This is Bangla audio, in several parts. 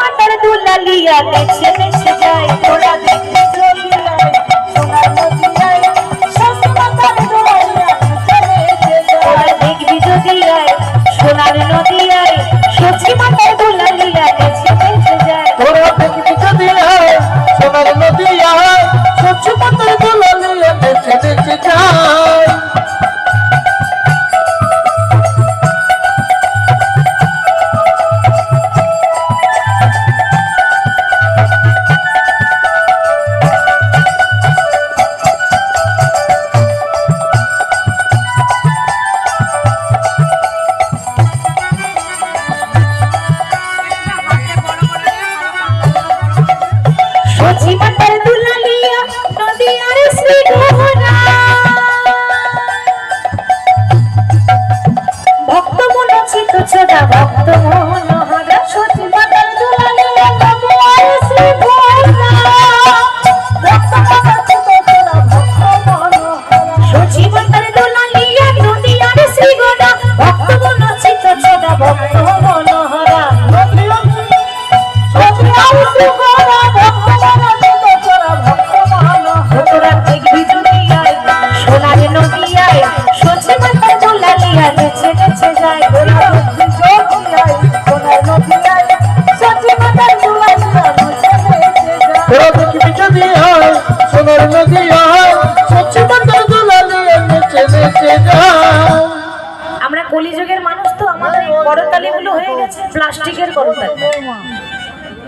মাতার দুলালিয়া নেচে নেচে যায় তোরা দেখবি যদি আয় সোনার নদিয়ায় সচি মাতার দুলালিয়া নেচে নেচে যায় তোরা দেখবি যদি আয় সোনার নদিয়ায় সচি মাতার দুলালিয়া নেচে নেচে যায় তোরা দেখবি যদি আয় সোনার নদিয়ায় সচি মাতার দুলালিয়া নেচে নেচে যায় সচি মাতার দুলালিয়া নদিয়ার শ্রী গহনা ভক্ত মনোচিত ছড়া ভক্ত মনোহরা সচি মাতার দুলালিয়া নদিয়ার শ্রী গহনা ভক্ত মনোচিত ছড়া ভক্ত মনোহরা সচি মাতার দুলালিয়া নদিয়ার শ্রী গহনা ভক্ত মনোচিত ছড়া ভক্ত মনোহরা সচি মাতার শ্রী গহনা ভক্ত তোরা দেখবি যদি আয় সোনার নদিয়ায় সচি মাতার দুলালিয়া নেচে নেচে যায় তোরা দেখবি যদি আয় সোনার নদিয়ায় সচি মাতার দুলালিয়া নেচে নেচে যায় তোরা দেখবি যদি আয় সোনার নদিয়ায় সচি মাতার দুলালিয়া নেচে নেচে যায়। আমরা কলিযুগের মানুষ তো আমাদের এই করতালিগুলো হয়ে গেছে প্লাস্টিকের করতালি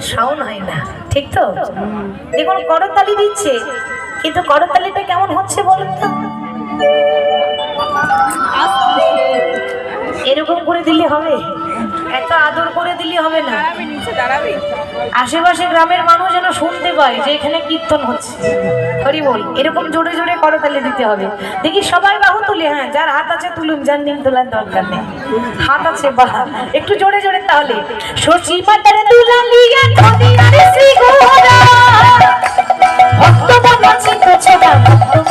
সাউন্ড হয় না ঠিক তো দেখুন করতালি দিচ্ছে কিন্তু করতালিটা কেমন হচ্ছে বলুন তো এরকম করে দিলে হবে এত আদর করে দিলে হবে না আশেপাশে গ্রামের মানুষ যেন শুনতে পায় যে এখানে কীর্তন হচ্ছে হরি বল এরকম জোরে জোরে করতালি দিতে হবে দেখি সবাই বাহু তুলে হ্যাঁ যার হাত আছে তুলুন যার নিম তোলার দরকার নেই হাত আছে বাহ একটু জোরে জোরে তাহলে সচি মাতার দুলালিয়া নদিয়ার শ্রী গহনা ভক্ত মনোচিত ছড়া ভক্ত